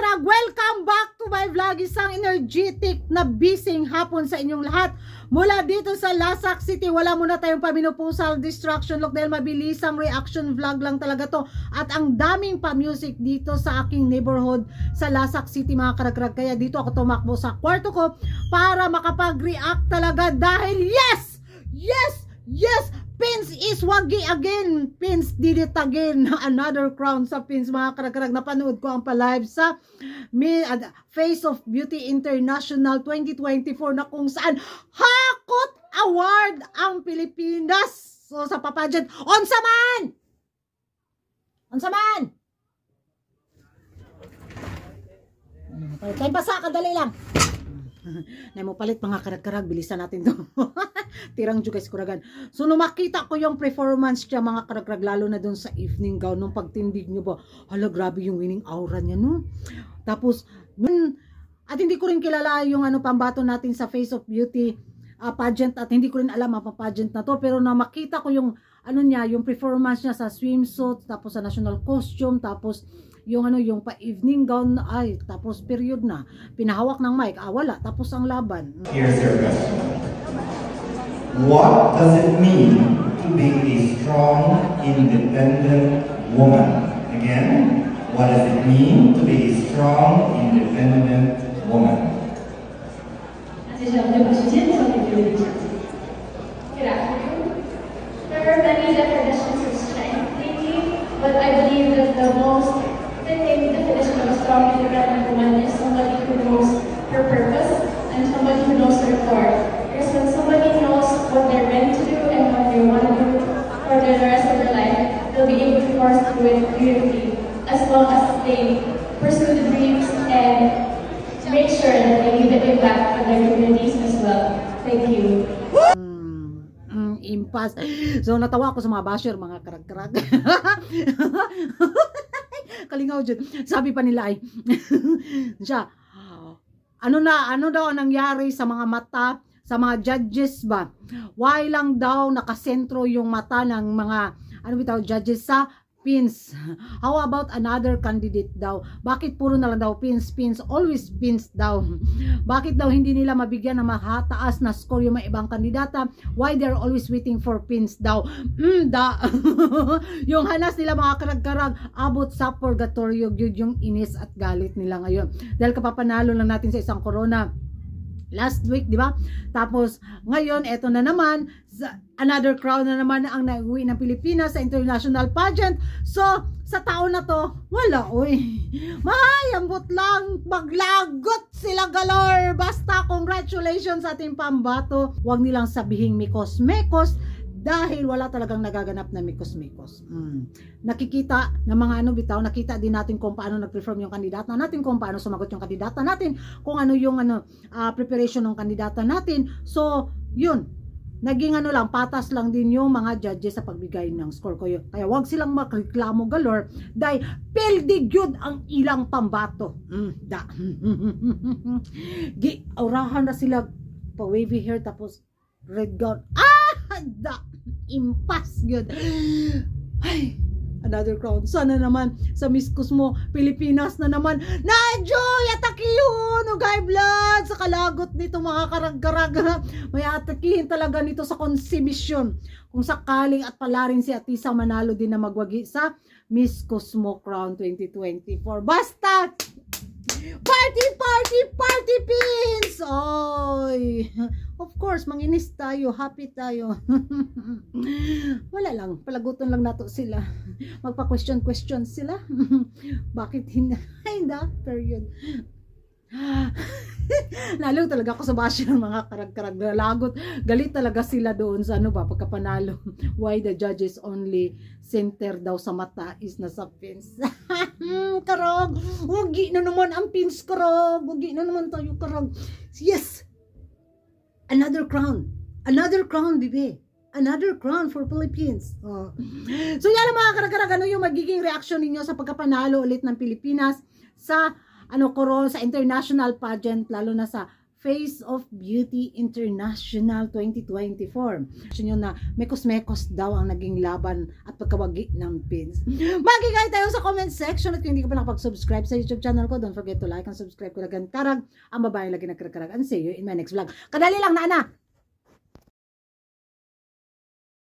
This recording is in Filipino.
karag-karag, welcome back to my vlog. Isang energetic na bising hapon sa inyong lahat. Mula dito sa Lasak City, wala muna tayong paminupusal distraction look dahil mabilisang reaction vlog lang talaga to. At ang daming pa-music dito sa aking neighborhood sa Lasak City mga karag-karag. Kaya dito ako tumakbo sa kwarto ko para makapag-react talaga dahil yes! Yes! Yes! Pins is wagi again. Pins did it again. Another crown sa Pins mga karag-karag. Napanood ko ang pa-live sa Face of Beauty International 2024 na kung saan hakot award ang Pilipinas. So sa papageant, onsa man! Onsa man! Tayo basa, kadali lang. Na mo palit mga karag-karag, bilisan natin to. Tirang juga kuragan. So nung makita ko yung performance niya mga karag-karag, lalo na doon sa evening gown, nung pagtindig niyo ba, hala grabe yung winning aura niya no. Tapos at hindi ko rin kilala yung pambato natin sa Face of Beauty pageant, at hindi ko rin alam ang pageant na to, pero na makita ko yung niya, yung performance niya sa swimsuit, tapos sa national costume, tapos yung yung pa-evening gown, ay, tapos period na. Pinahawak ng mic, wala, tapos ang laban. Here's your question. What does it mean to be a strong, independent woman? Again, what does it mean to be a strong, independent woman? Good afternoon. There are many definitions of strength, but I believe that the most fitting definition of a strong, independent woman is somebody who knows her purpose and somebody who knows their core. Because when somebody knows what they're meant to do and what they want to do for the rest of their life, they'll be able to force through it beautifully, as long as they pursue the dreams and make sure that they leave an impact on their communities as well. Thank you. Impas. So natawa ako sa mga basher mga karag-karag. Kalingaw dyan. Sabi pa nila ay siya, ano daw ang nangyari sa mga mata sa mga judges ba? Why lang daw nakasentro yung mata ng mga judges sa Pins? How about another candidate daw? Bakit puro na lang daw Pins? Always Pins daw. Bakit daw hindi nila mabigyan ng mahataas na score yung mga ibang kandidata? Why they're always waiting for Pins daw? Yung hanas nila mga karag-karag, abot sa purgatorio, yung inis at galit nila ngayon. Dahil kapapanalo lang natin sa isang corona last week, di ba? Tapos ngayon, eto na naman, another crown na naman ang nauwi ng Pilipinas sa international pageant. So, sa taon na to, wala, oy. Mayambot lang, maglagot sila galore. Basta, congratulations sa ating pambato. Huwag nilang sabihing mikos-mekos, dahil wala talagang nagaganap na mikos-mikos. Nakikita na mga bitaw, nakita din natin kung paano nag-perform yung kandidata natin, kung paano sumagot yung kandidata natin, kung ano yung preparation ng kandidata natin. So, yun. Naging lang, patas lang din yung mga judges sa pagbigay ng score ko yun. Kaya wag silang magreklamo galore dahil pildi gyud ang ilang pambato. Aurahan na sila pa wavy hair tapos red gown. Impas yun. Ay, another crown. Sana naman sa Miss Cosmo Pilipinas na naman. Na-enjoy! Atakiyon! Ugay blood! Sa kalagot nito mga karag-karag. May atakihin talaga nito sa konsibisyon. Kung sakaling at palarin si Atisa manalo din na magwagi sa Miss Cosmo Crown 2024. Basta! Party, party, party Pins! Oy! Of course, manginis tayo, happy tayo. Wala lang, palaguton lang nato sila. Magpa-question sila. Bakit hindi? Period. Lalo talaga ako sa basyo ng mga karag-karag. Lagot, galit talaga sila doon sa pagkapanalo. Why the judges only center daw sa mata is na sa Pins. Karag, wagi na naman ang Pins, karag. Wagi na naman tayo, karag. Yes! Another crown, bibi. Another crown for Philippines. So yan mga karag-karag, yung magiging reaction ninyo sa pagkapanalo ulit ng Pilipinas sa sa international pageant, lalo na sa Face of Beauty International 2024. Gusto nyo na mekos-mekos daw ang naging laban at pagkawagi ng pins. Magigay tayo sa comment section at kung hindi ka pa nakapag-subscribe sa YouTube channel ko, don't forget to like and subscribe ko lagan karag ang babae lagi nagkarag and see you in my next vlog. Kadali lang na,